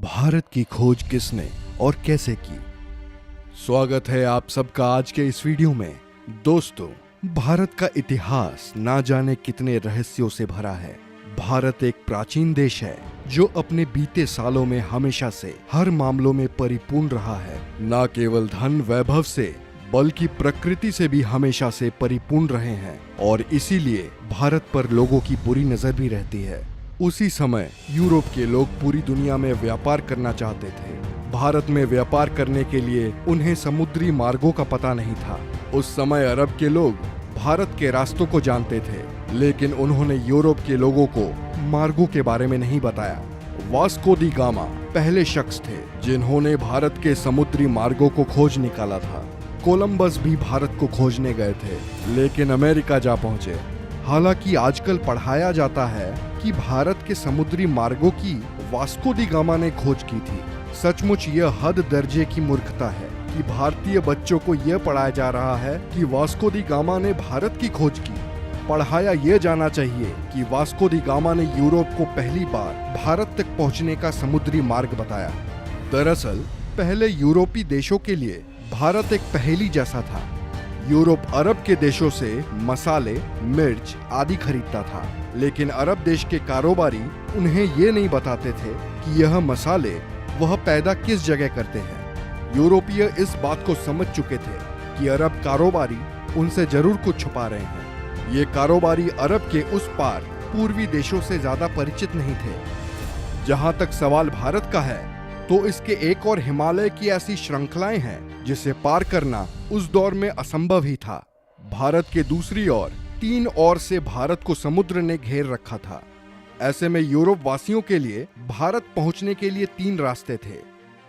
भारत की खोज किसने और कैसे की। स्वागत है आप सबका आज के इस वीडियो में। दोस्तों, भारत का इतिहास ना जाने कितने रहस्यों से भरा है। भारत एक प्राचीन देश है जो अपने बीते सालों में हमेशा से हर मामलों में परिपूर्ण रहा है। न केवल धन वैभव से बल्कि प्रकृति से भी हमेशा से परिपूर्ण रहे हैं और इसीलिए भारत पर लोगों की बुरी नजर भी रहती है। उसी समय यूरोप के लोग पूरी दुनिया में व्यापार करना चाहते थे। भारत में व्यापार करने के लिए उन्हें समुद्री मार्गों का पता नहीं था। उस समय अरब के लोग भारत के रास्तों को जानते थे, लेकिन उन्होंने यूरोप के लोगों को मार्गों के बारे में नहीं बताया। वास्को दी गामा पहले शख्स थे जिन्होंने भारत के समुद्री मार्गों को खोज निकाला था। कोलंबस भी भारत को खोजने गए थे, लेकिन अमेरिका जा पहुंचे। हालांकि आजकल पढ़ाया जाता है कि भारत के समुद्री मार्गों की वास्को दी गामा ने खोज की थी। सचमुच यह हद दर्जे की मूर्खता है कि भारतीय बच्चों को यह पढ़ाया जा रहा है कि वास्को दी गामा ने भारत की खोज की। पढ़ाया यह जाना चाहिए कि वास्को दी गामा ने यूरोप को पहली बार भारत तक पहुंचने का समुद्री मार्ग बताया। दरअसल पहले यूरोपी देशों के लिए भारत एक पहेली जैसा था। यूरोप अरब के देशों से मसाले, मिर्च आदि खरीदता था, लेकिन अरब देश के कारोबारी उन्हें ये नहीं बताते थे कि यह मसाले वह पैदा किस जगह करते हैं। यूरोपीय इस बात को समझ चुके थे कि अरब कारोबारी उनसे जरूर कुछ छुपा रहे हैं। ये कारोबारी अरब के उस पार पूर्वी देशों से ज्यादा परिचित नहीं थे। जहां तक सवाल भारत का है, तो इसके एक और हिमालय की ऐसी श्रृंखलाएं हैं जिसे पार करना उस दौर में असंभव ही था। भारत के दूसरी ओर 3 ओर से भारत को समुद्र ने घेर रखा था। ऐसे में यूरोप वासियों के लिए भारत पहुंचने के लिए 3 रास्ते थे।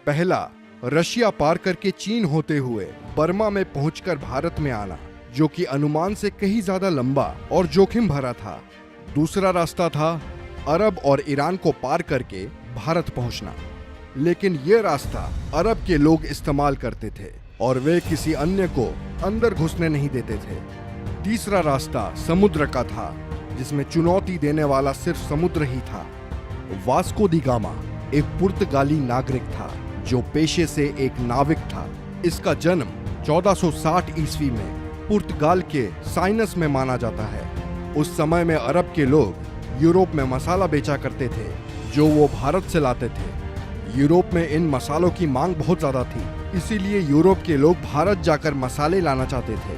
पहला, रशिया पार करके चीन होते हुए बर्मा में पहुंचकर भारत में आना, जो कि अनुमान से कहीं ज्यादा लंबा और जोखिम भरा था। दूसरा रास्ता था अरब और ईरान को पार करके भारत पहुंचना, लेकिन यह रास्ता अरब के लोग इस्तेमाल करते थे और वे किसी अन्य को अंदर घुसने नहीं देते थे। तीसरा रास्ता समुद्र का था, जिसमें चुनौती देने वाला सिर्फ समुद्र ही था। वास्को दी गामा एक पुर्तगाली नागरिक था जो पेशे से एक नाविक था। इसका जन्म 1460 ईस्वी में पुर्तगाल के साइनस में माना जाता है। उस समय में अरब के लोग यूरोप में मसाला बेचा करते थे जो वो भारत से लाते थे। यूरोप में इन मसालों की मांग बहुत ज्यादा थी, इसीलिए यूरोप के लोग भारत जाकर मसाले लाना चाहते थे,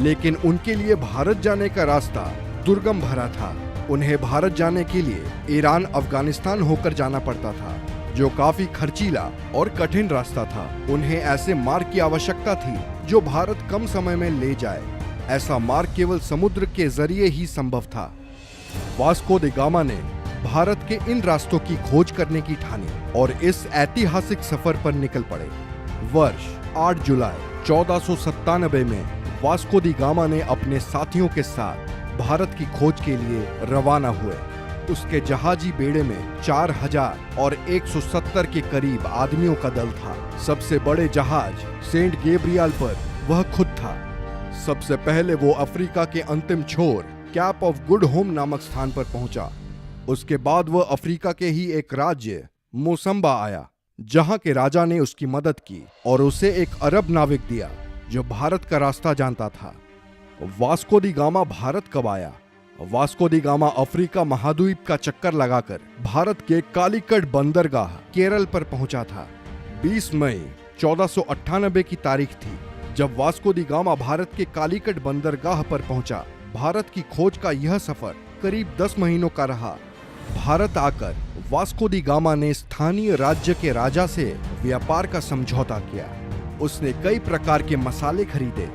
लेकिन उनके लिए भारत जाने का रास्ता दुर्गम भरा था। उन्हें भारत जाने के लिए ईरान, अफगानिस्तान होकर जाना पड़ता था, जो काफी खर्चीला और कठिन रास्ता था। उन्हें ऐसे मार्ग की आवश्यकता थी जो भारत कम समय में ले जाए। ऐसा मार्ग केवल समुद्र के जरिए ही संभव था। वास्को द गामा ने भारत के इन रास्तों की खोज करने की ठानी और इस ऐतिहासिक सफर पर निकल पड़े। वर्ष 8 जुलाई 1497 में वास्को दी गामा ने अपने साथियों के साथ भारत की खोज के लिए रवाना हुए। उसके जहाजी बेड़े में 4000 और 170 के करीब आदमियों का दल था। सबसे बड़े जहाज सेंट गैब्रियल पर वह खुद था। सबसे पहले वो अफ्रीका के अंतिम छोर कैप ऑफ गुड होम नामक स्थान पर पहुंचा। उसके बाद वह अफ्रीका के ही एक राज्य मोसम्बा आया, जहां के राजा ने उसकी मदद की और उसे एक अरब नाविक दिया जो भारत का रास्ता जानता था। वास्को दी गामा भारत कब आया? वास्को दी गामा अफ्रीका महाद्वीप का चक्कर लगाकर भारत के कालीकट बंदरगाह केरल पर पहुंचा था। 20 मई 1498 की तारीख थी जब वास्को दी गामा भारत के कालीकट बंदरगाह पर पहुंचा। भारत की खोज का यह सफर करीब 10 महीनों का रहा। भारत आकर वास्को दी गामा ने स्थानीय राज्य के राजा से व्यापार का समझौता किया। उसने कई प्रकार के मसाले खरीदे।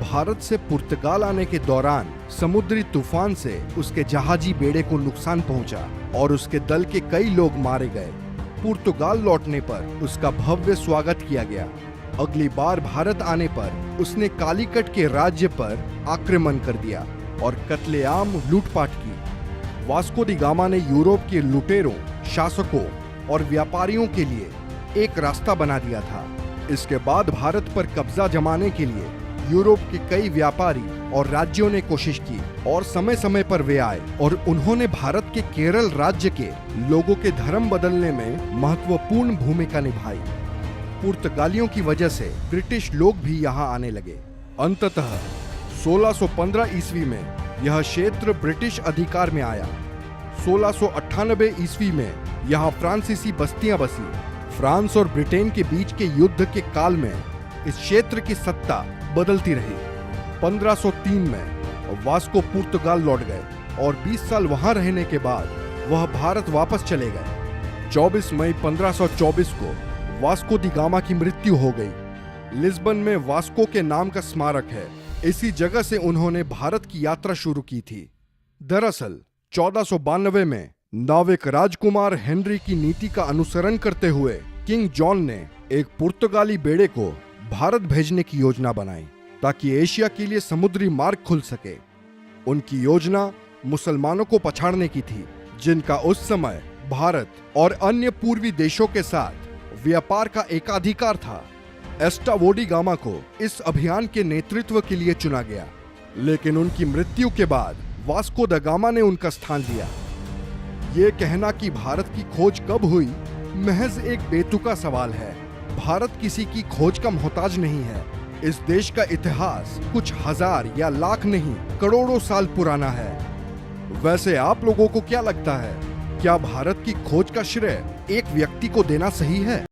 भारत से पुर्तगाल आने के दौरान समुद्री तूफान से उसके जहाजी बेड़े को नुकसान पहुंचा और उसके दल के कई लोग मारे गए। पुर्तगाल लौटने पर उसका भव्य स्वागत किया गया। अगली बार भारत आने पर उसने कालीकट के राज्य पर आक्रमण कर दिया और कत्लेआम लूटपाट की। वास्को दी गामा ने यूरोप के लुटेरों, शासकों और व्यापारियों के लिए एक रास्ता बना दिया था। इसके बाद भारत पर कब्जा जमाने के लिए यूरोप के कई व्यापारी और राज्यों ने कोशिश की और समय समय पर वे आए और उन्होंने भारत के केरल राज्य के लोगों के धर्म बदलने में महत्वपूर्ण भूमिका निभाई। पुर्तगालियों की वजह से ब्रिटिश लोग भी यहाँ आने लगे। अंततः 1615 ईस्वी में यह क्षेत्र ब्रिटिश अधिकार में आया। 1698 ईस्वी में यहाँ फ्रांसीसी बस्तियां बसी। फ्रांस और ब्रिटेन के बीच के युद्ध के काल में इस क्षेत्र की सत्ता बदलती रही। 1503 में वास्को पुर्तगाल लौट गए और 20 साल वहां रहने के बाद वह भारत वापस चले गए। 24 मई 1524 को वास्को दी गामा की मृत्यु हो गई। लिस्बन में वास्को के नाम का स्मारक है। इसी जगह से उन्होंने भारत की यात्रा शुरू की थी। दरअसल 1492 में नाविक राजकुमार हेनरी की नीति का अनुसरण करते हुए किंग जॉन ने एक पुर्तगाली बेड़े को भारत भेजने की योजना बनाई ताकि एशिया के लिए समुद्री मार्ग खुल सके। उनकी योजना मुसलमानों को पछाड़ने की थी, जिनका उस समय भारत और अन्य पूर्वी देशों के साथ व्यापार का एकाधिकार था। एस्टावो डी गामा को इस अभियान के नेतृत्व के लिए चुना गया, लेकिन उनकी मृत्यु के बाद वास्को द गामा ने उनका स्थान लिया। ये कहना कि भारत की खोज कब हुई महज एक बेतुका सवाल है। भारत किसी की खोज का मोहताज नहीं है। इस देश का इतिहास कुछ हजार या लाख नहीं, करोड़ों साल पुराना है। वैसे आप लोगों को क्या लगता है, क्या भारत की खोज का श्रेय एक व्यक्ति को देना सही है?